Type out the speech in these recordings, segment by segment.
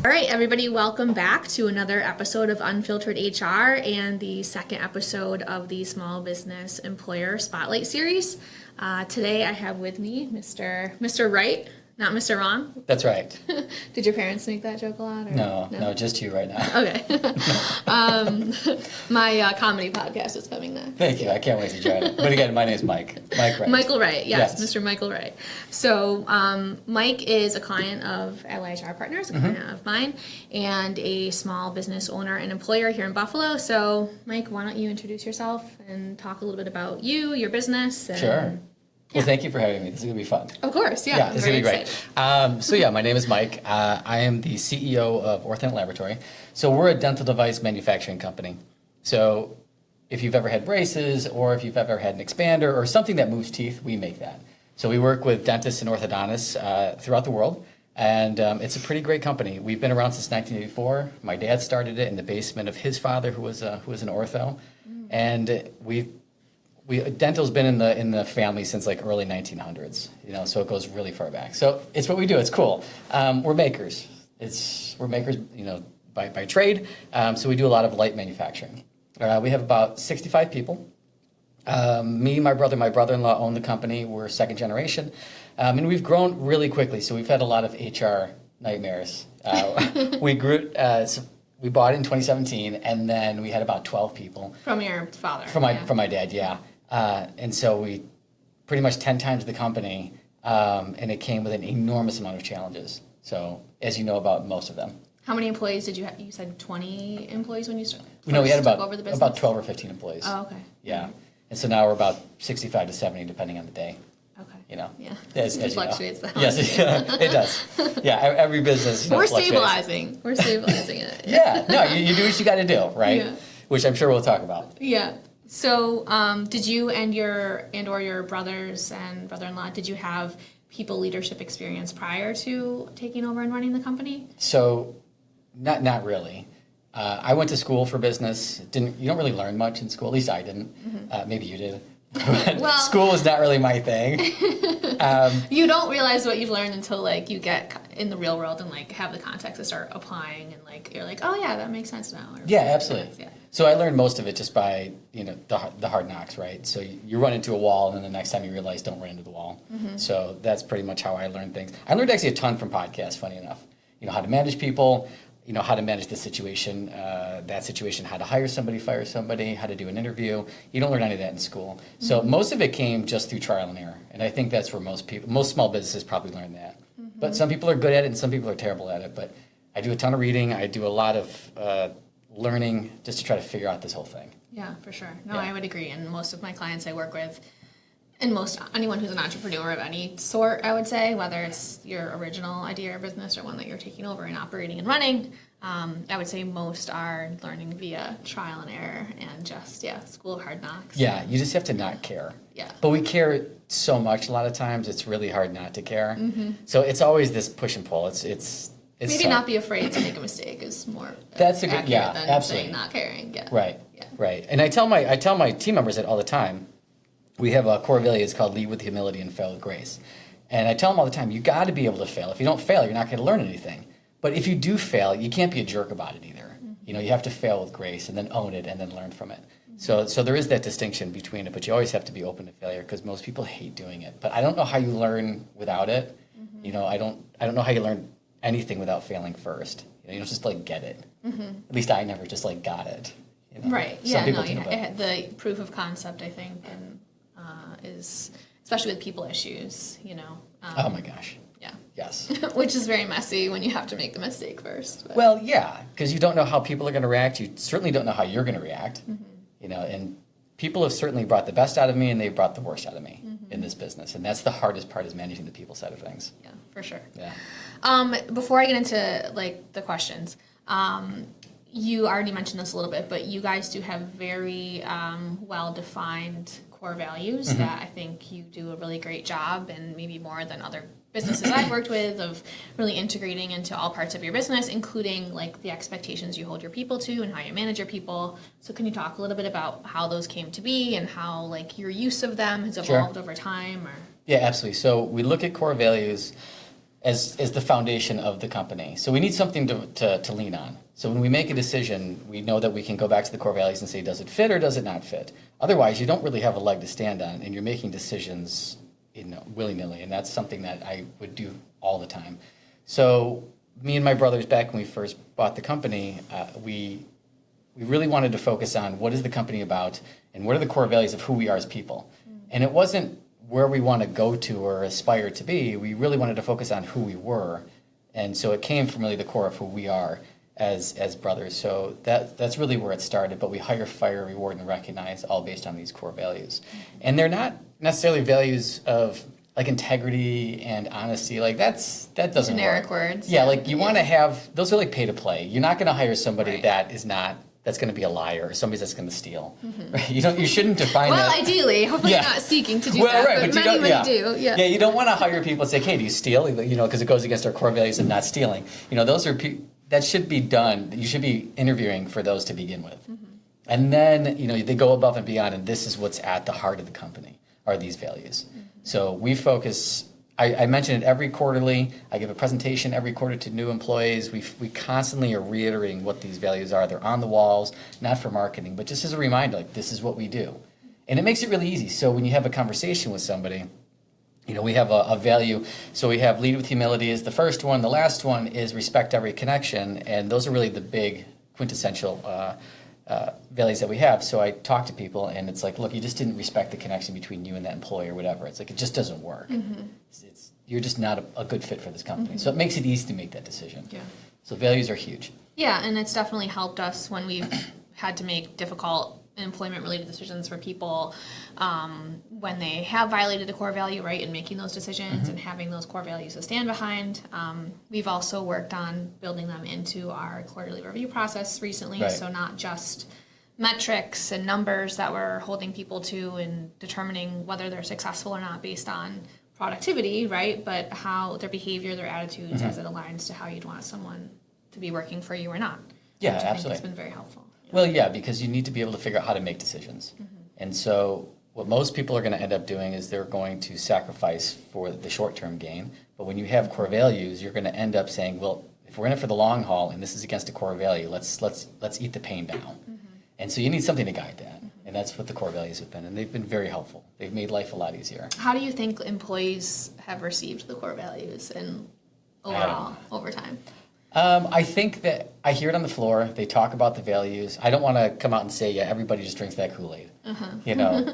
All right, everybody, welcome back to another episode of Unfiltered HR and the second episode of the Small Business Employer Spotlight Series. Today I have with me Mr. Wright, not Mr. Wrong. That's right. Did your parents make that joke a lot? Or? No, just you right now. Okay. My comedy podcast is coming next. Thank you. I can't wait to join it. But again, my name is Mike. Mike Wright. Michael Wright, yes, Mr. Michael Wright. So Mike is a client of Ally HR Partners, a client of mine, and a small business owner and employer here in Buffalo. So Mike, why don't you introduce yourself and talk a little bit about you, your business? And, Sure. Well, thank you for having me. This is going to be fun. Of course, yeah. Yeah, this is going to be great. My name is Mike. I am the CEO of Orthodent Laboratory. So we're a dental device manufacturing company. So if you've ever had braces or if you've ever had an expander or something that moves teeth, we make that. So we work with dentists and orthodontists throughout the world. And it's a pretty great company. We've been around since 1984. My dad started it in the basement of his father, who was an ortho. And dental's been in the family since like early 1900s, so it goes really far back. So it's what we do. It's cool. We're makers. We're makers, by trade. So we do a lot of light manufacturing. We have about 65 people. Me, my brother-in-law own the company. We're second generation, and we've grown really quickly. So we've had a lot of HR nightmares. We grew. We bought it in 2017, and then we had about 12 people. From your father. From my dad, yeah. And so we pretty much 10 times the company, and it came with an enormous amount of challenges. So as you know about most of them. How many employees did you have? You said 20 employees when you started? No, we had about 12 or 15 employees. Oh, okay. Yeah. And so now we're about 65 to 70, depending on the day. Okay. Yeah. It fluctuates that. Yes, it does. Yeah, every business We're fluctuates. We're stabilizing it. Yeah. No, you do what you got to do, right? Yeah. Which I'm sure we'll talk about. Yeah. So, did you and your brothers and brother-in-law, did you have people leadership experience prior to taking over and running the company? So, not really. I went to school for business. You don't really learn much in school. At least I didn't. Maybe you did. Well, school was not really my thing. You don't realize what you've learned until you get in the real world and have the context to start applying, and you're like, oh yeah, that makes sense now. Yeah, absolutely. Yeah. So I learned most of it just by the hard knocks, right? So you run into a wall, and then the next time you realize, don't run into the wall. So that's pretty much how I learned things. I learned actually a ton from podcasts. Funny enough, how to manage people, how to manage the situation, how to hire somebody, fire somebody, how to do an interview. You don't learn any of that in school. So most of it came just through trial and error, and I think that's where most small businesses probably learn that. But some people are good at it, and some people are terrible at it. But I do a ton of reading. I do a lot of learning just to try to figure out this whole thing. Yeah, for sure. No, yeah. I would agree. And most of my clients I work with, and anyone who's an entrepreneur of any sort, I would say, whether it's your original idea or business or one that you're taking over and operating and running, I would say most are learning via trial and error and just, school of hard knocks. Yeah, you just have to not care. Yeah. But we care so much a lot of times, it's really hard not to care. So it's always this push and pull. It's maybe not be afraid to make a mistake is more that's a good than absolutely saying not caring. Yeah. Right. And I tell my team members that all the time. We have a core value. It's called lead with humility and fail with grace. And I tell them all the time, you got to be able to fail. If you don't fail, you're not going to learn anything. But if you do fail, you can't be a jerk about it either. You have to fail with grace and then own it and then learn from it. So there is that distinction between it, but you always have to be open to failure because most people hate doing it. But I don't know how you learn without it. I don't know how you learn anything without failing first. You don't just get it. At least I never just got it. Right. Yeah. The proof of concept, I think, is especially with people issues. Oh my gosh. Yeah. Yes. Which is very messy when you have to make the mistake first. But. Well, yeah, because you don't know how people are going to react. You certainly don't know how you're going to react. And people have certainly brought the best out of me, and they've brought the worst out of me in this business. And that's the hardest part, is managing the people side of things. Yeah, for sure. Yeah. Before I get into the questions, you already mentioned this a little bit, but you guys do have very well-defined core values that I think you do a really great job, and maybe more than other businesses I've worked with, of really integrating into all parts of your business, including the expectations you hold your people to and how you manage your people. So can you talk a little bit about how those came to be and how your use of them has evolved over time? Or Yeah, absolutely. So we look at core values as the foundation of the company. So we need something to lean on. So when we make a decision, we know that we can go back to the core values and say, does it fit or does it not fit? Otherwise, you don't really have a leg to stand on, and you're making decisions, willy-nilly, and that's something that I would do all the time. So me and my brothers, back when we first bought the company, we really wanted to focus on what is the company about and what are the core values of who we are as people. And it wasn't where we want to go to or aspire to be. We really wanted to focus on who we were. And so it came from really the core of who we are as brothers. So that's really where it started. But we hire, fire, reward, and recognize, all based on these core values. And they're not necessarily values of like integrity and honesty. Like that doesn't generic work. Words. Yeah, like you want to have, those are like pay to play. You're not going to hire somebody Right. that's going to be a liar, or somebody that's going to steal. Right? You shouldn't define Well, that. ideally, hopefully Yeah. you're not seeking to do Well, that, right, but but you many don't, do. Yeah. Yeah, you don't want to hire people and say, "Hey, do you steal?" Because it goes against our core values of not stealing. Those are that should be done. You should be interviewing for those to begin with, and then they go above and beyond. And this is what's at the heart of the company, are these values. So we focus. I mention it every quarterly. I give a presentation every quarter to new employees. We constantly are reiterating what these values are. They're on the walls, not for marketing, but just as a reminder, like, this is what we do. And it makes it really easy. So when you have a conversation with somebody, we have a value. So we have lead with humility is the first one. The last one is respect every connection. And those are really the big quintessential values that we have. So I talk to people, and it's like, look, you just didn't respect the connection between you and that employee or whatever. It's like, it just doesn't work. You're just not a good fit for this company. So it makes it easy to make that decision. Yeah. So values are huge. Yeah, and it's definitely helped us when we've had to make difficult employment-related decisions for people when they have violated the core value, right, in making those decisions and having those core values to stand behind. We've also worked on building them into our quarterly review process recently, Right. so not just metrics and numbers that we're holding people to and determining whether they're successful or not based on productivity, right, but how their behavior, their attitudes, as it aligns to how you'd want someone to be working for you or not. Yeah, which I think absolutely. has been very helpful. Well, yeah, because you need to be able to figure out how to make decisions. And so what most people are going to end up doing is they're going to sacrifice for the short-term gain. But when you have core values, you're going to end up saying, well, if we're in it for the long haul and this is against a core value, let's eat the pain down. And so you need something to guide that. And that's what the core values have been. And they've been very helpful. They've made life a lot easier. How do you think employees have received the core values and overall over time? I think that I hear it on the floor. They talk about the values. I don't want to come out and say, yeah, everybody just drinks that Kool-Aid,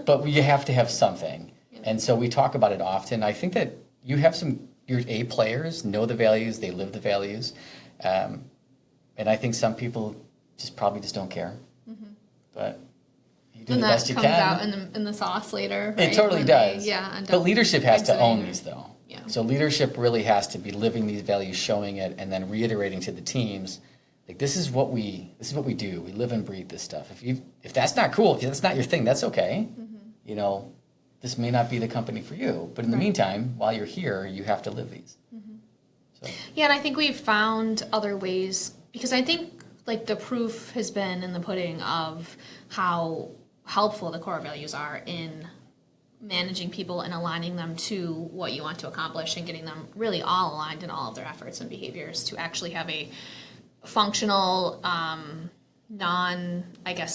but you have to have something. Yeah. And so we talk about it often. I think that you have your A players know the values, they live the values. And I think some people probably just don't care. But you do And the that best you comes can. out in the sauce later, right? It totally does. And but leadership has to own exiting. these, though. Yeah. So leadership really has to be living these values, showing it, and then reiterating to the teams, like, this is what we do. We live and breathe this stuff. If that's not cool, if that's not your thing, that's okay. This may not be the company for you. But in the meantime, while you're here, you have to live these. So. Yeah, and I think we've found other ways, because I think like the proof has been in the pudding of how helpful the core values are in managing people and aligning them to what you want to accomplish and getting them really all aligned in all of their efforts and behaviors to actually have a functional,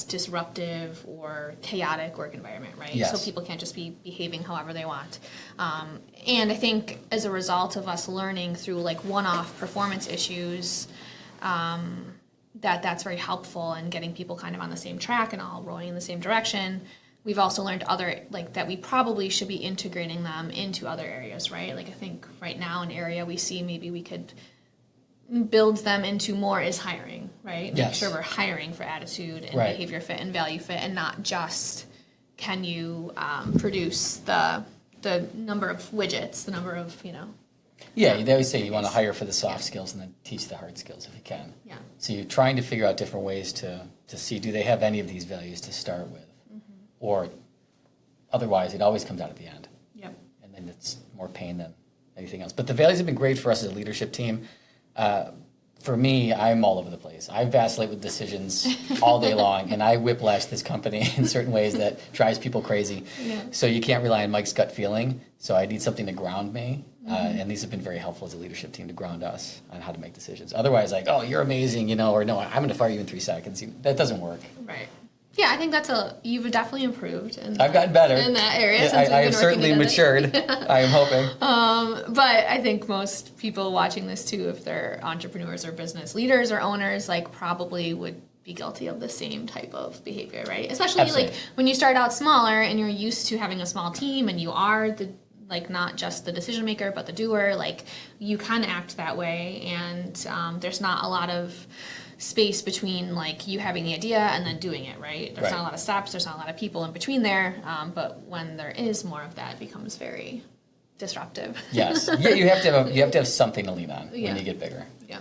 disruptive or chaotic work environment, right? Yes. So people can't just be behaving however they want. And I think as a result of us learning through like one-off performance issues, that's very helpful in getting people kind of on the same track and all rowing in the same direction. We've also learned that we probably should be integrating them into other areas, right? Like I think right now an area we see maybe we could build them into more is hiring, right? Yes. Make sure we're hiring for attitude and Right. behavior fit and value fit, and not just can you produce the number of widgets, the number of, Yeah, they always say you want to hire for the soft skills and then teach the hard skills if you can. Yeah. So you're trying to figure out different ways to see, do they have any of these values to start with? Or otherwise, it always comes out at the end. Yep. And then it's more pain than anything else. But the values have been great for us as a leadership team. for me, I'm all over the place. I vacillate with decisions all day long, and I whiplash this company in certain ways that drives people crazy. Yeah. So you can't rely on Mike's gut feeling. So I need something to ground me, and these have been very helpful as a leadership team to ground us on how to make decisions. Otherwise, like, oh, you're amazing, you know, or no, I'm going to fire you in 3 seconds. That doesn't work. Right. Yeah, I think you've definitely improved. I've gotten better in that area. Yeah, Since I have certainly matured. I am hoping. But I think most people watching this too, if they're entrepreneurs or business leaders or owners, like probably would be guilty of the same type of behavior, right? Especially Absolutely. like when you start out smaller and you're used to having a small team and you are the like not just the decision maker but the doer, like you kind of act that way, and there's not a lot of space between like you having the idea and then doing it, right? There's Right. not a lot of steps, there's not a lot of people in between there, but when there is more of that, it becomes very disruptive. Yes. Yeah, you have to have something to lean on Yeah. when you get bigger. Yeah.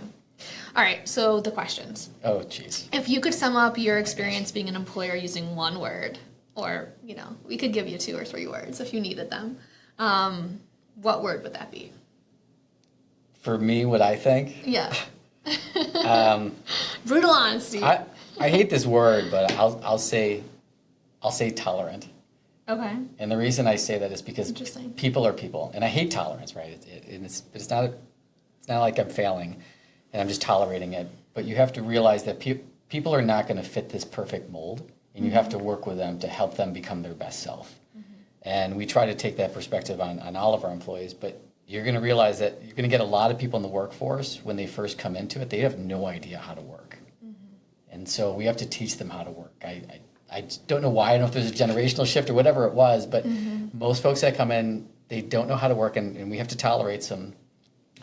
All right, so the questions. Oh, jeez. If you could sum up your experience being an employer using one word, or, you know, we could give you 2 or 3 words if you needed them, what word would that be? For me, what I think, Yeah. Brutal honesty. I hate this word, but I'll say tolerant. Okay. And the reason I say that is because Interesting. people are people, and I hate tolerance, right? It's not like I'm failing, and I'm just tolerating it. But you have to realize that people are not going to fit this perfect mold, and you have to work with them to help them become their best self. And we try to take that perspective on all of our employees, but you're going to realize that you're going to get a lot of people in the workforce when they first come into it, they have no idea how to work. And so we have to teach them how to work. I don't know why. I don't know if there's a generational shift or whatever it was, but most folks that come in, they don't know how to work, and we have to tolerate some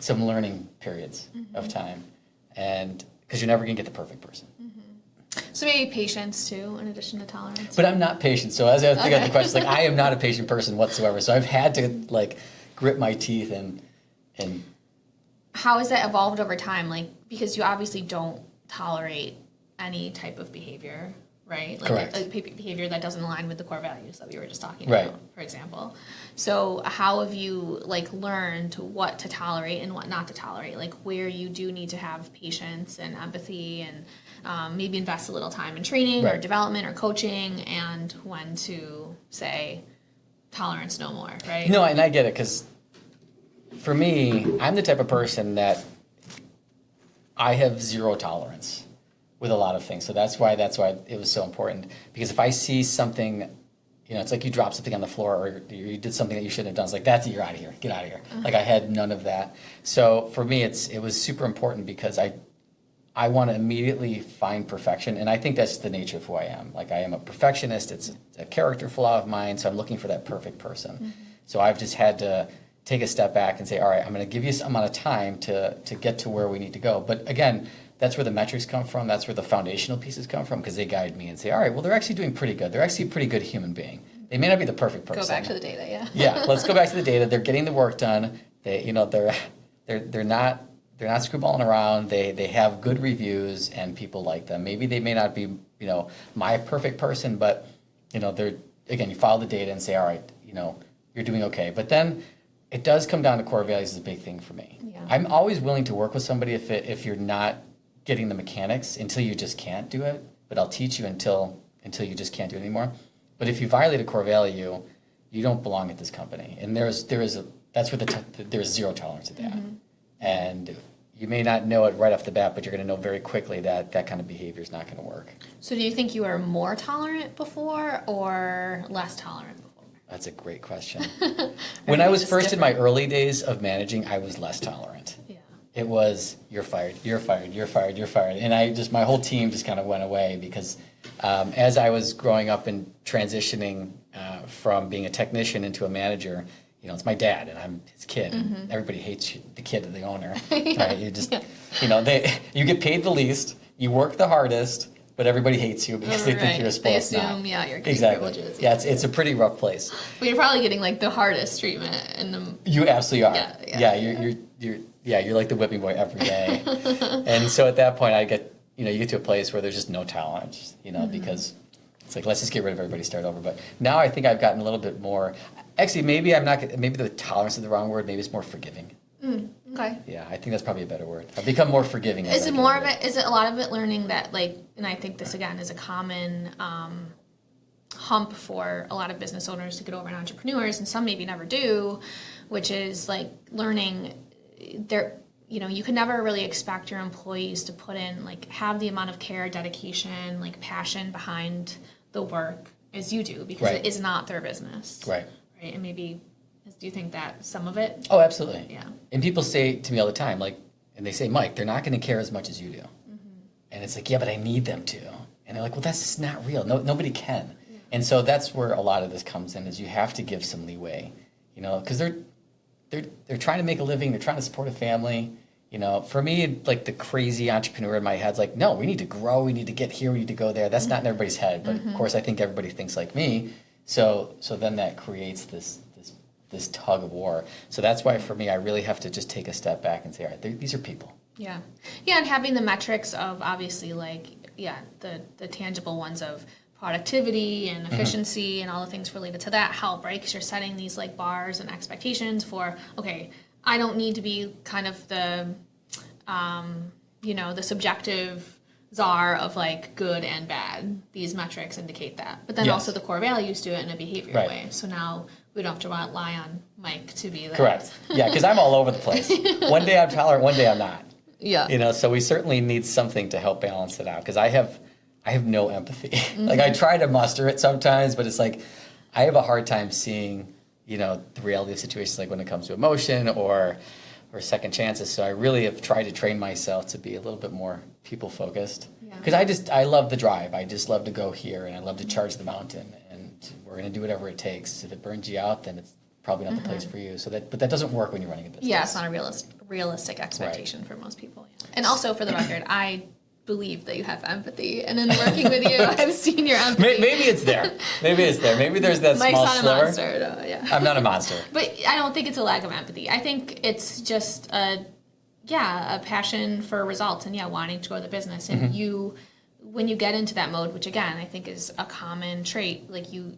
learning periods of time, and because you're never going to get the perfect person. So maybe patience too, in addition to tolerance. But I'm not patient, so as I think of the questions, like I am not a patient person whatsoever. So I've had to like grit my teeth and. How has that evolved over time? Like, because you obviously don't tolerate any type of behavior, right? Like Correct. a behavior that doesn't align with the core values that we were just talking Right. about, for example. So how have you like learned what to tolerate and what not to tolerate? Like where you do need to have patience and empathy and maybe invest a little time in training or Right. development or coaching, and when to say tolerance no more, right? No, and I get it, because for me, I'm the type of person that I have zero tolerance with a lot of things. So that's why it was so important. Because if I see something, you know, it's like you drop something on the floor or you did something that you shouldn't have done. It's like, that's it, you're out of here. Get out of here. Like I had none of that. So for me, it was super important because I want to immediately find perfection. And I think that's the nature of who I am. Like I am a perfectionist. It's a character flaw of mine. So I'm looking for that perfect person. So I've just had to take a step back and say, all right, I'm going to give you some amount of time to get to where we need to go. But again, that's where the metrics come from. That's where the foundational pieces come from, because they guide me and say, all right, well, they're actually doing pretty good. They're actually a pretty good human being. They may not be the perfect person. Go back to the data, yeah. Yeah, let's go back to the data. They're getting the work done. They, you know, they're not screwballing around. They have good reviews and people like them. Maybe they may not be, you know, my perfect person, but you know, you follow the data and say, all right, you know, you're doing okay. But then it does come down to core values is a big thing for me. Yeah. I'm always willing to work with somebody if you're not getting the mechanics until you just can't do it. But I'll teach you until you just can't do it anymore. But if you violate a core value, you don't belong at this company. And there's zero tolerance at that. And you may not know it right off the bat, but you're going to know very quickly that that kind of behavior is not going to work. So do you think you were more tolerant before or less tolerant before? That's a great question. When I was first in my early days of managing, I was less tolerant. Yeah. It was, you're fired, you're fired, you're fired, you're fired. And my whole team just kind of went away because as I was growing up and transitioning from being a technician into a manager, you know, it's my dad and I'm his kid. And everybody hates you, the kid of the owner. Right? You just, you know, you get paid the least, you work the hardest, but everybody hates you because they think you're a spoiled They assume, snot. yeah, you're getting Exactly. privileges. Yeah, it's a pretty rough place. But you're probably getting like the hardest treatment in the. You absolutely are. Yeah, You're like the whipping boy every day. And so at that point, you get to a place where there's just no tolerance, you know, because it's like, let's just get rid of everybody, start over. But now I think I've gotten a little bit more. Actually, maybe the tolerance is the wrong word. Maybe it's more forgiving. Okay. Yeah, I think that's probably a better word. I've become more forgiving. Is it more of it? Is it a lot of it learning that, like, and I think this again is a common hump for a lot of business owners to get over, and entrepreneurs, and some maybe never do, which is like learning you can never really expect your employees to put in, like, have the amount of care, dedication, like, passion behind the work as you do, because it is not their business. Right. And maybe, do you think that some of it? Oh, absolutely. Yeah. And people say to me all the time, like, and they say, Mike, they're not going to care as much as you do. And it's like, yeah, but I need them to. And they're like, well, that's just not real. No, nobody can. Yeah. And so that's where a lot of this comes in, is you have to give some leeway, because they're trying to make a living, they're trying to support a family. For me, like, the crazy entrepreneur in my head's like, no, we need to grow, we need to get here, we need to go there. That's not in everybody's head, but of course I think everybody thinks like me. So then that creates this tug of war. So that's why for me, I really have to just take a step back and say, all right, these are people. Yeah. Yeah, and having the metrics of, obviously, like, the tangible ones of productivity and efficiency and all the things related to that help, right? Because you're setting these, like, bars and expectations for, okay, I don't need to be kind of the, the subjective czar of, like, good and bad. These metrics indicate that. But then also the core values do it in a behavioral way. So now we don't have to rely on Mike to be that. Correct. Yeah, because I'm all over the place. One day I'm tolerant, one day I'm not. Yeah. So we certainly need something to help balance it out, because I have no empathy. Like, I try to muster it sometimes, but it's like I have a hard time seeing, the reality of situations, like when it comes to emotion or second chances. So I really have tried to train myself to be a little bit more people focused, because I love the drive. I just love to go here, and I love to charge the mountain, and we're going to do whatever it takes. If it burns you out, then it's probably not the place for you. But that doesn't work when you're running a business. Yeah, it's not a realistic expectation for most people. Yeah. And also, for the record, I believe that you have empathy, and in working with you, I've seen your empathy. Maybe it's there. Maybe there's that Mike's small not sliver. A monster, no, yeah. I'm not a monster. But I don't think it's a lack of empathy. I think it's just a passion for results, and wanting to grow the business. And when you get into that mode, which again I think is a common trait, like you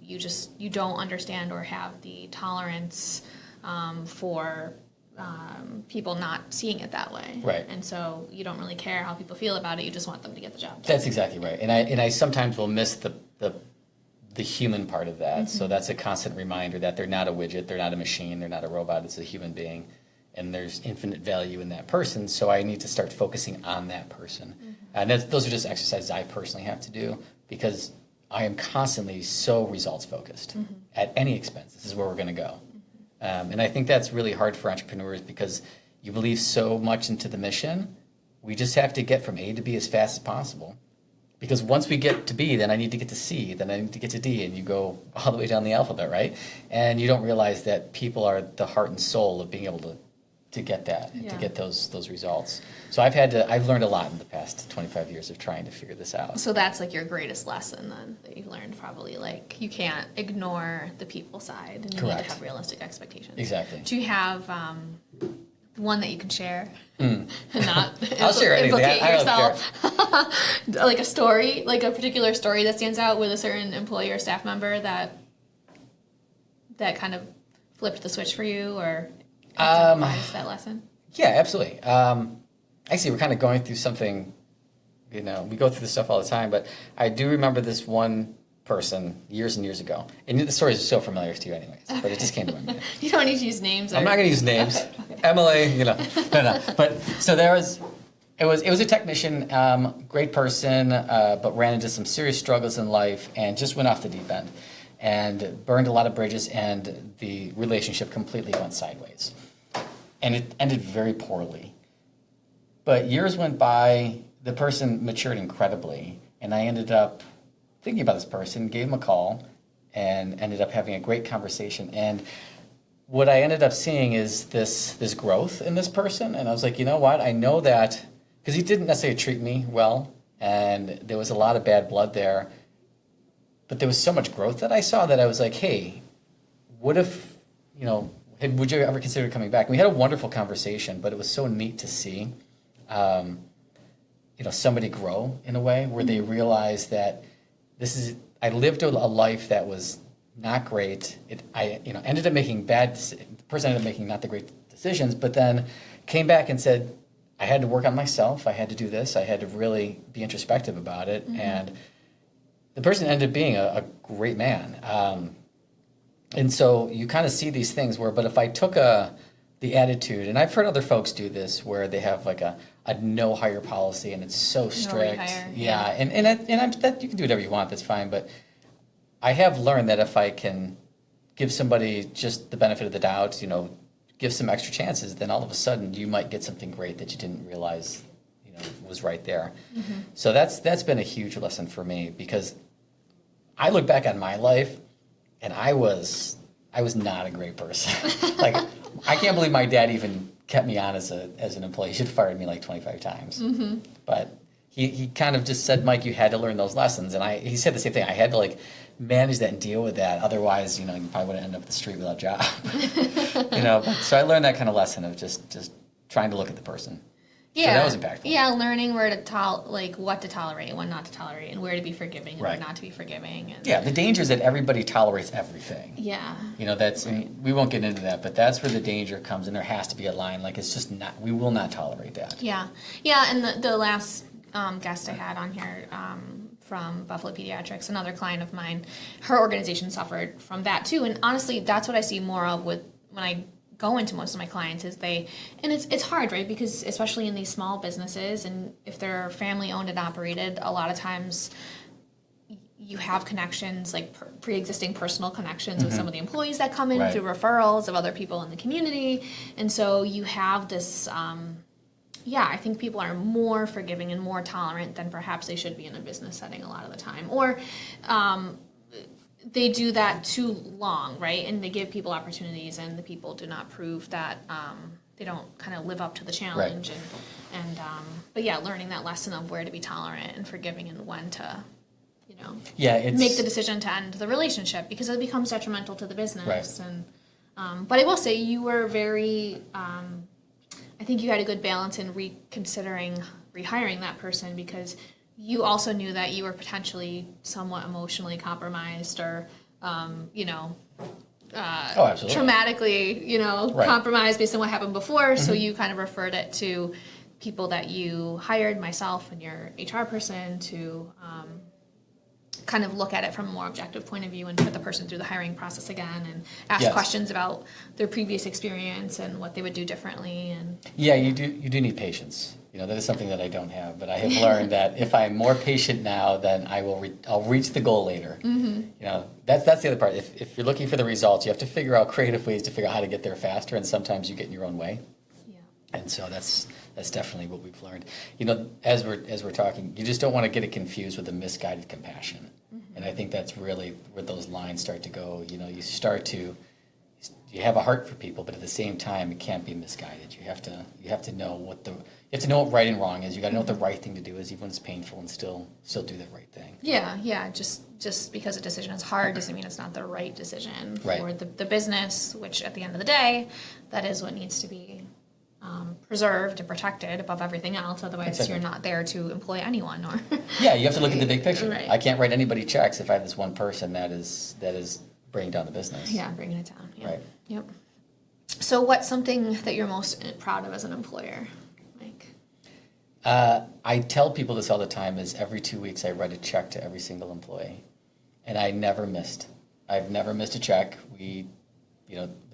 don't understand or have the tolerance for people not seeing it that way. Right. And so you don't really care how people feel about it. You just want them to get the job done. That's exactly right. And I sometimes will miss the human part of that. So that's a constant reminder that they're not a widget, they're not a machine, they're not a robot, it's a human being. And there's infinite value in that person, so I need to start focusing on that person. And those are just exercises I personally have to do, because I am constantly so results focused at any expense. This is where we're going to go. And I think that's really hard for entrepreneurs, because you believe so much into the mission. We just have to get from A to B as fast as possible. Because once we get to B, then I need to get to C, then I need to get to D, and you go all the way down the alphabet, right? And you don't realize that people are the heart and soul of being able to get that, and to get those results. So I've learned a lot in the past 25 years of trying to figure this out. So that's like your greatest lesson then that you've learned, probably, like you can't ignore the people side, and you need to have realistic expectations. Exactly. Do you have one that you can share? And not I'll share anything. implicate I yourself. Like a story, like a particular story that stands out with a certain employee or staff member that kind of flipped the switch for you, or that lesson? Yeah, absolutely. Actually, we're kind of going through something, we go through this stuff all the time, but I do remember this one person years and years ago. And the story is so familiar to you anyways, but it just came to my mind. You don't need to use names. I'm not going to use names. Okay. Emily, no. But so it was a technician, great person, but ran into some serious struggles in life and just went off the deep end and burned a lot of bridges, and the relationship completely went sideways. And it ended very poorly. But years went by, the person matured incredibly, and I ended up thinking about this person, gave him a call, and ended up having a great conversation. And what I ended up seeing is this growth in this person, and I was like, you know what, I know that, because he didn't necessarily treat me well, and there was a lot of bad blood there, but there was so much growth that I saw that I was like, hey, what if, would you ever consider coming back? And we had a wonderful conversation, but it was so neat to see, somebody grow in a way where they realize that I lived a life that was not great. I ended up making the person ended up making not the great decisions, but then came back and said, I had to work on myself. I had to do this. I had to really be introspective about it. And the person ended up being a great man. And so you kind of see these things where, but if I took the attitude, and I've heard other folks do this, where they have like a no hire policy, and it's so strict. No rehire, yeah, and that you can do whatever you want. That's fine. But I have learned that if I can give somebody just the benefit of the doubt, give some extra chances, then all of a sudden you might get something great that you didn't realize, was right there. So that's been a huge lesson for me, because I look back on my life, and I was not a great person. Like, I can't believe my dad even kept me on as an employee. He should have fired me like 25 times. But he kind of just said, Mike, you had to learn those lessons. And he said the same thing. I had to like manage that and deal with that. Otherwise, you probably would have ended up the street without a job. So I learned that kind of lesson of just trying to look at the person. Yeah, so that was impactful. Yeah, learning where to what to tolerate, what not to tolerate, and where to be forgiving and right. what not to be forgiving. And yeah, the danger is that everybody tolerates everything. Yeah, that's right. We won't get into that, but that's where the danger comes, and there has to be a line. Like, it's just not. We will not tolerate that. Yeah. And the last guest I had on here from Buffalo Pediatrics, another client of mine, her organization suffered from that too. And honestly, that's what I see more of when I go into most of my clients is it's hard, right? Because especially in these small businesses, and if they're family owned and operated, a lot of times you have connections, like pre-existing personal connections with some of the employees that come in right. through referrals of other people in the community. And so you have this, I think people are more forgiving and more tolerant than perhaps they should be in a business setting a lot of the time. Or they do that too long, right? And they give people opportunities, and the people do not prove that they don't kind of live up to the challenge. Right. But yeah, learning that lesson of where to be tolerant and forgiving, and when to, make the decision to end the relationship, because it becomes detrimental to the business. Right. And but I will say you were very. I think you had a good balance in reconsidering rehiring that person, because you also knew that you were potentially somewhat emotionally compromised, or, traumatically, right. compromised based on what happened before. So you kind of referred it to people that you hired, myself and your HR person, to kind of look at it from a more objective point of view, and put the person through the hiring process again, and ask yes. questions about their previous experience and what they would do differently. And yeah, you do need patience. That is something that I don't have, but I have learned that if I'm more patient now, then I'll reach the goal later. That's the other part. If you're looking for the results, you have to figure out creative ways to figure out how to get there faster, and sometimes you get in your own way. Yeah. And so that's definitely what we've learned. As we're talking, you just don't want to get it confused with a misguided compassion. And I think that's really where those lines start to go. You have a heart for people, but at the same time, it can't be misguided. You have to know what right and wrong is. You got to know what the right thing to do is, even when it's painful, and still do the right thing. Yeah. Just because a decision is hard doesn't mean it's not the right decision for the business. Which, at the end of the day, that is what needs to be preserved and protected above everything else. Otherwise, exactly. You're not there to employ anyone. Or yeah, you have to look at the big picture. Right. I can't write anybody checks if I have this one person that is bringing down the business. Yeah, bringing it down. Yeah. Right. Yep. So, what's something that you're most proud of as an employer, Mike? I tell people this all the time: is every 2 weeks I write a check to every single employee, and I never missed. I've never missed a check.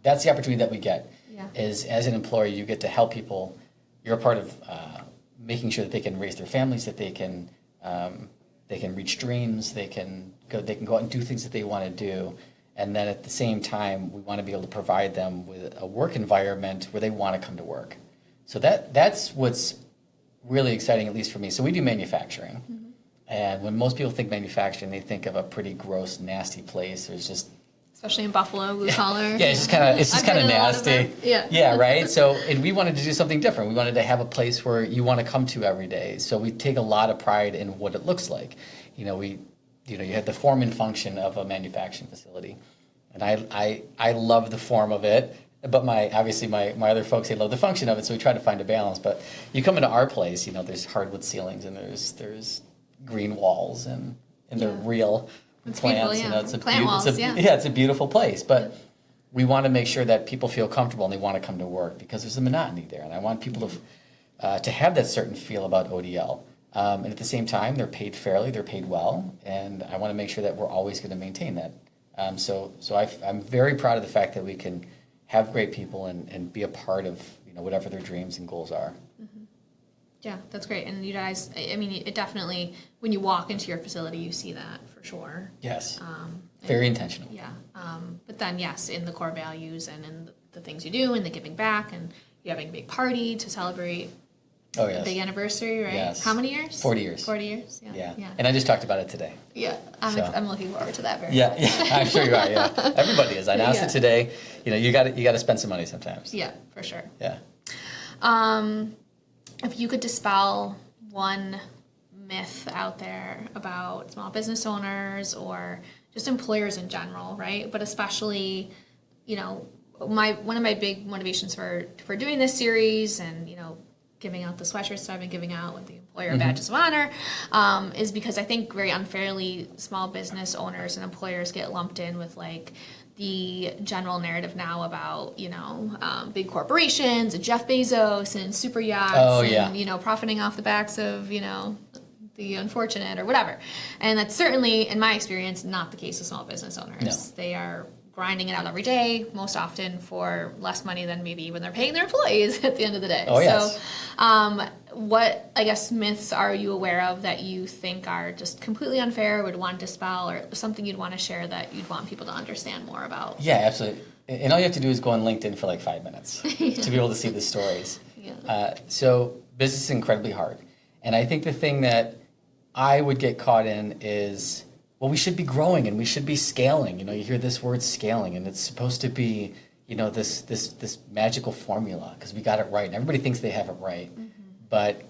That's the opportunity that we get. Yeah. Is as an employer, you get to help people. You're a part of making sure that they can raise their families, that they can reach dreams, they can go out and do things that they want to do, and then at the same time, we want to be able to provide them with a work environment where they want to come to work. So that's what's really exciting, at least for me. So we do manufacturing, and when most people think manufacturing, they think of a pretty gross, nasty place. There's just Especially in Buffalo, blue collar. Yeah, it's just kind of nasty. Yeah, right. So, and we wanted to do something different. We wanted to have a place where you want to come to every day. So we take a lot of pride in what it looks like. You have the form and function of a manufacturing facility, and I love the form of it. But my other folks, they love the function of it. So we try to find a balance. But you come into our place, there's hardwood ceilings, and there's green walls, and they're real. It's plants, beautiful, yeah. It's a Plant walls, it's a beautiful place. But we want to make sure that people feel comfortable and they want to come to work because there's a monotony there. And I want people to have that certain feel about ODL. And at the same time, they're paid fairly, they're paid well, and I want to make sure that we're always going to maintain that. So I'm very proud of the fact that we can have great people and be a part of whatever their dreams and goals are. Mm-hmm. Yeah, that's great. And you guys, I mean, it definitely, when you walk into your facility, you see that for sure. Yes. Very intentional. Yeah. But then, yes, in the core values and in the things you do and the giving back and you having a big party to celebrate yes. a big anniversary, right? Yes. How many years? 40 years. 40 years, yeah. And I just talked about it today. Yeah, I'm looking forward to that very much. much. Yeah, I'm sure you are, yeah. Everybody is. I announced it today. You got to spend some money sometimes. Yeah, for sure. Yeah. If you could dispel one myth out there about small business owners or just employers in general, right? But especially, one of my big motivations for doing this series and, giving out the sweatshirts that I've been giving out with the employer badges of honor is because I think very unfairly small business owners and employers get lumped in with like the general narrative now about, big corporations and Jeff Bezos and super yachts and, profiting off the backs of, the unfortunate or whatever. And that's certainly, in my experience, not the case with small business owners. No. They are grinding it out every day, most often for less money than maybe when they're paying their employees at the end of the day. Oh, yes. So what, I guess, myths are you aware of that you think are just completely unfair, would want to dispel, or something you'd want to share that you'd want people to understand more about? Yeah, absolutely. And all you have to do is go on LinkedIn for like 5 minutes to be able to see the stories. Yeah. So business is incredibly hard. And I think the thing that I would get caught in is, well, we should be growing and we should be scaling. You hear this word scaling, and it's supposed to be, this magical formula because we got it right. And everybody thinks they have it right, but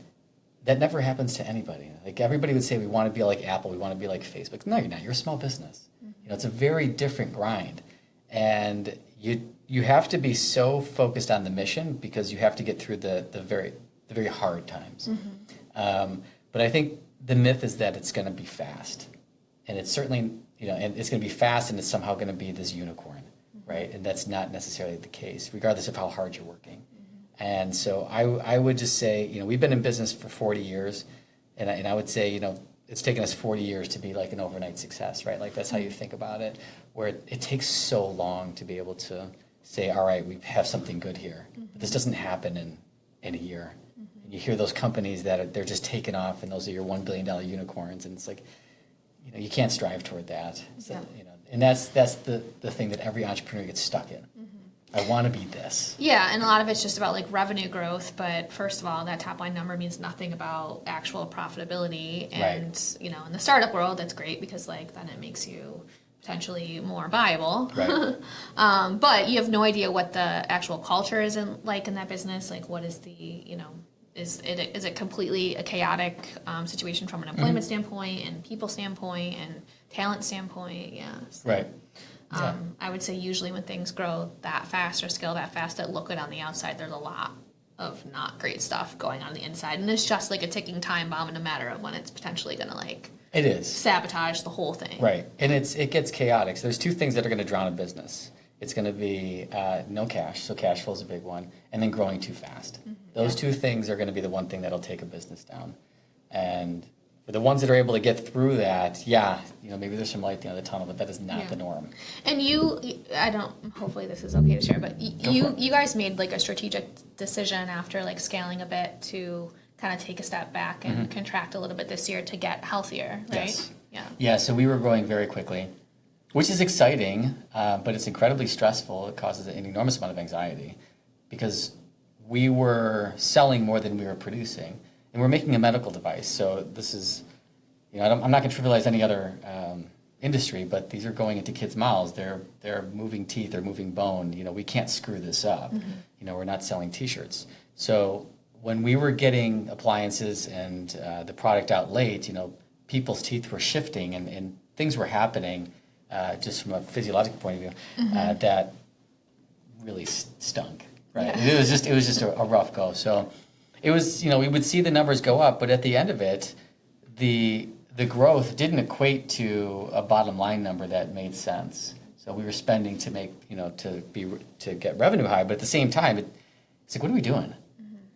that never happens to anybody. Like everybody would say, we want to be like Apple, we want to be like Facebook. No, you're not. You're a small business. It's a very different grind, and you have to be so focused on the mission because you have to get through the very hard times. But I think the myth is that it's going to be fast. And it's certainly, and it's going to be fast and it's somehow going to be this unicorn, right? And that's not necessarily the case, regardless of how hard you're working. And so I would just say, we've been in business for 40 years, and I would say, it's taken us 40 years to be like an overnight success, right? Like that's how you think about it, where it takes so long to be able to say, all right, we have something good here. But this doesn't happen in a year. And you hear those companies that they're just taking off, and those are your $1 billion unicorns, and it's like, you can't strive toward that. So, and that's the thing that every entrepreneur gets stuck in. I want to be this. Yeah, and a lot of it's just about like revenue growth, but first of all, that top line number means nothing about actual profitability. And in the startup world, that's great because like then it makes you potentially more viable. Right. But you have no idea what the actual culture is in that business. Like what is the Is it completely a chaotic situation from an employment standpoint and people standpoint and talent standpoint? Yeah. So, right. I would say usually when things grow that fast or scale that fast that look good on the outside, there's a lot of not great stuff going on the inside. And it's just like a ticking time bomb in a matter of when it's potentially going to it is sabotage the whole thing. Right. And it gets chaotic. So there's two things that are going to drown a business. It's going to be no cash, so cash flow is a big one, and then growing too fast. Those two things are going to be the one thing that'll take a business down. And for the ones that are able to get through that, maybe there's some light at the end of the tunnel, but that is not the norm. And hopefully this is okay to share, but you guys made like a strategic decision after like scaling a bit to kind of take a step back and contract a little bit this year to get healthier, right? Yes. Yeah, so we were growing very quickly. Which is exciting, but it's incredibly stressful. It causes an enormous amount of anxiety because we were selling more than we were producing. And we're making a medical device. So this is, I'm not going to trivialize any other industry, but these are going into kids' mouths. They're moving teeth, they're moving bone. We can't screw this up. We're not selling T-shirts. So when we were getting appliances and the product out late, people's teeth were shifting and things were happening. Just from a physiological point of view, that really stunk, right? Yeah. It was just a rough go. So it was, we would see the numbers go up, but at the end of it, the growth didn't equate to a bottom line number that made sense. So we were spending to make, to get revenue high, but at the same time, it's like, what are we doing?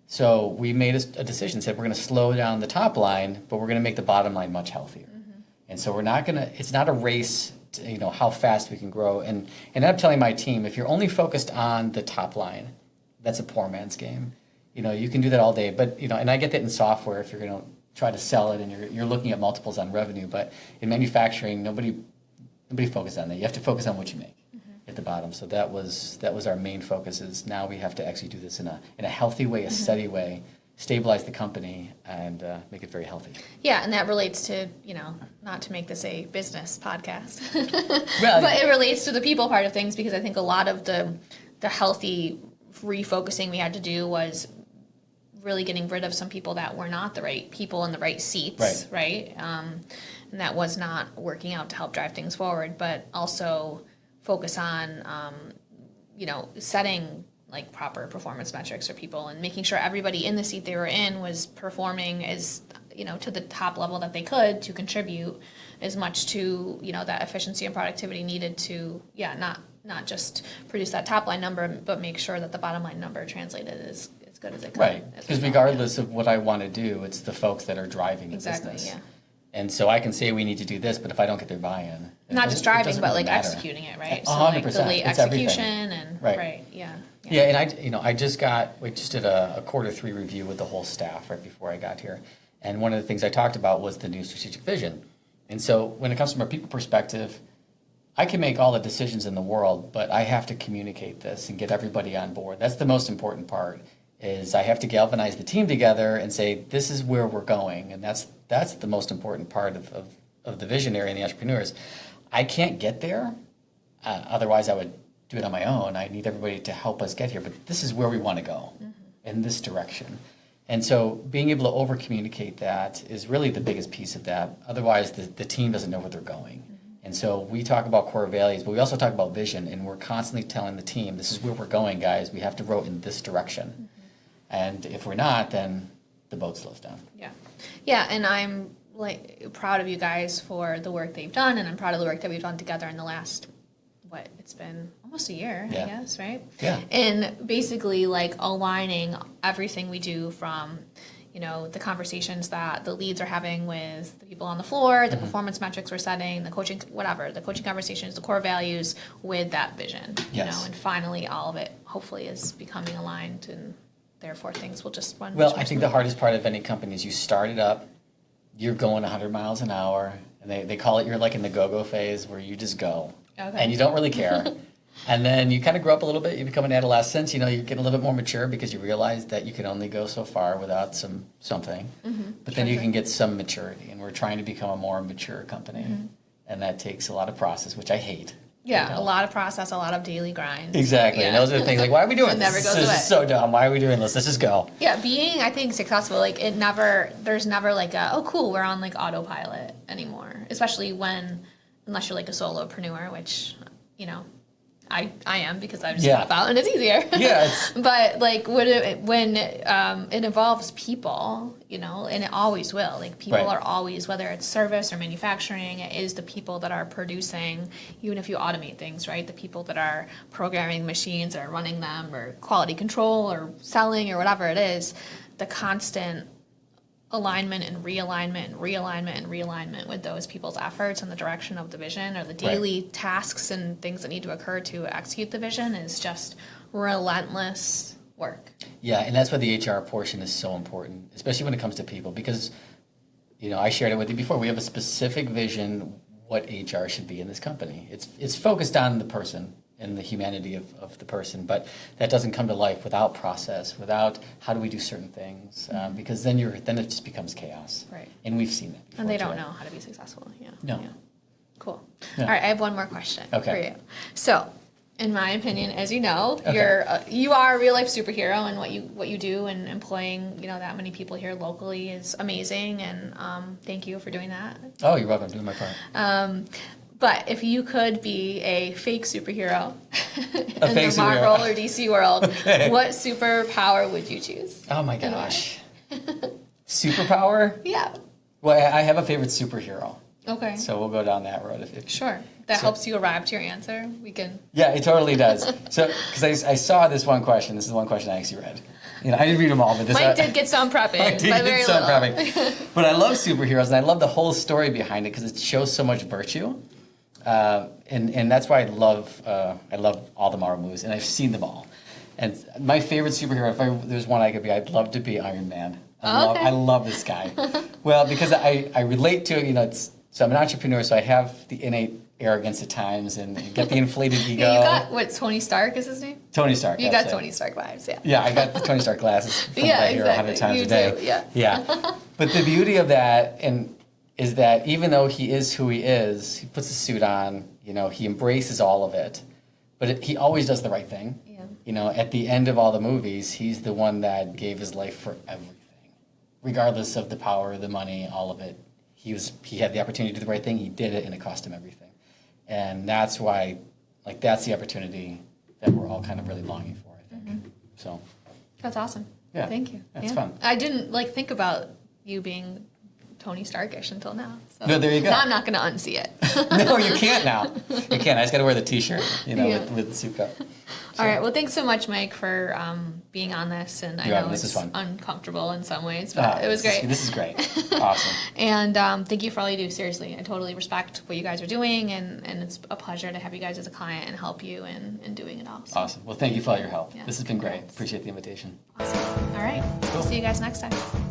So we made a decision, said we're going to slow down the top line, but we're going to make the bottom line much healthier. And so it's not a race to, how fast we can grow. And I'm telling my team, if you're only focused on the top line, that's a poor man's game. You can do that all day, but, and I get that in software if you're going to try to sell it and you're looking at multiples on revenue, but in manufacturing, nobody focused on that. You have to focus on what you make at the bottom. So that was our main focus. Is now we have to actually do this in a healthy way, a steady way, stabilize the company, and make it very healthy. Yeah, and that relates to not to make this a business podcast, but it relates to the people part of things, because I think a lot of the healthy refocusing we had to do was really getting rid of some people that were not the right people in the right seats, right? And that was not working out to help drive things forward, but also focus on, setting like proper performance metrics for people and making sure everybody in the seat they were in was performing as, to the top level that they could to contribute as much to, that efficiency and productivity needed to, not just produce that top line number, but make sure that the bottom line number translated as good as it could. Right, because regardless of what I want to do, it's the folks that are driving the business. Yeah. And so I can say we need to do this, but if I don't get their buy-in, not just driving, but really like matter. Executing it, right? 100%. So like the late It's execution everything. and right, yeah. Yeah, and we just did a Q3 review with the whole staff right before I got here, and one of the things I talked about was the new strategic vision. And so when it comes from a people perspective, I can make all the decisions in the world, but I have to communicate this and get everybody on board. That's the most important part. Is I have to galvanize the team together and say, this is where we're going. And that's the most important part of the visionary and the entrepreneurs. I can't get there. Otherwise, I would do it on my own. I need everybody to help us get here. But this is where we want to go, in this direction. And so being able to over-communicate that is really the biggest piece of that. Otherwise, the team doesn't know where they're going. And so we talk about core values, but we also talk about vision. And we're constantly telling the team, this is where we're going, guys. We have to row in this direction. And if we're not, then the boat slows down. Yeah, and I'm proud of you guys for the work that you've done, and I'm proud of the work that we've done together in the last, it's been almost a year, I guess, right? Yeah. And basically aligning everything we do from, the conversations that the leads are having with the people on the floor, the performance metrics we're setting, the coaching, the coaching conversations, the core values with that vision, and finally all of it hopefully is becoming aligned, and therefore things will just run. Well, I think the hardest part of any company is you start it up, you're going 100 miles an hour, and they call it, you're like in the go-go phase where you just go, and you don't really care. And then you kind of grow up a little bit, you become an adolescent, you get a little bit more mature because you realize that you can only go so far without something. But then you can get some maturity, and we're trying to become a more mature company. And that takes a lot of process, which I hate. Yeah, a lot of process, a lot of daily grind. Exactly, and those are the things why are we doing it this? Never goes away. This is so dumb. Why are we doing this? Let's just go. Yeah, being, I think, successful, there's never oh, cool, we're on autopilot anymore. Especially unless you're a solopreneur, which, I am, because I just pop out and it's easier. Yeah. But when it involves people, and it always will. People are always, whether it's service or manufacturing, it is the people that are producing. Even if you automate things, right? The people that are programming machines or running them, or quality control or selling or whatever it is, the constant alignment and realignment with those people's efforts and the direction of the vision, or the daily tasks and things that need to occur to execute the vision, is just relentless work. Yeah, and that's why the HR portion is so important, especially when it comes to people, because, I shared it with you before. We have a specific vision what HR should be in this company. It's focused on the person and the humanity of the person, but that doesn't come to life without process, without how do we do certain things, because then it just becomes chaos. Right. And we've seen that before. And they don't know how to be successful. Yeah. No. Yeah. Cool. Yeah. All right, I have one more question for you. So, in my opinion, as you know, Okay. you are a real life superhero, and what you do, and employing that many people here locally is amazing, and thank you for doing that. Oh, you're welcome. Doing my part. But if you could be a fake superhero in fake the Marvel superhero. or DC world, what superpower would you choose? Oh my gosh. Superpower? Yeah. Well, I have a favorite superhero. Okay. So we'll go down that road. If Sure. That so- helps you arrive to your answer. We can. Yeah, it totally does. So, because I saw this one question. This is the one question I actually read. You know, I didn't read them all, but this Mike did get some prepping. I did by get very some little. prepping. But I love superheroes, and I love the whole story behind it because it shows so much virtue. And that's why I love all the Marvel movies, and I've seen them all. And my favorite superhero, if there's one I could be, I'd love to be Iron Man. I love this guy. Well, because I relate to it, you know, so I'm an entrepreneur, so I have the innate arrogance at times and get the inflated ego. Yeah, you got, what, Tony Stark is his name? Tony Stark. You that's got it. Tony Stark vibes, yeah. Yeah, I got the Tony Stark glasses from Yeah, right here 100 exactly. times You a day. do, yeah. Yeah. But the beauty of that is that even though he is who he is, he puts a suit on, you know, he embraces all of it, but he always does the right thing. Yeah. You know, at the end of all the movies, he's the one that gave his life for everything. Regardless of the power, the money, all of it. He had the opportunity to do the right thing, he did it, and it cost him everything. And that's why, like, that's the opportunity that we're all kind of really longing for, I think. Mm-hmm. So, That's awesome. Yeah. Thank you. That's fun. I didn't, think about you being Tony Starkish until now. So No, there you go. Now I'm not going to unsee it. no, you can't now. You can't. I just got to wear the T-shirt, you know, Yeah. with the suit coat. All right. Well, thanks so much, Mike, for being on this. And I You're know welcome. This it's is fun. uncomfortable in some ways, but it was great. This is great. Awesome. And thank you for all you do. Seriously, I totally respect what you guys are doing, and it's a pleasure to have you guys as a client and help you in doing it all. So, Awesome. Well, thank you for all your help. Yeah. This has been great. Congrats. Appreciate the invitation. awesome. All right. Cool. See you guys next time.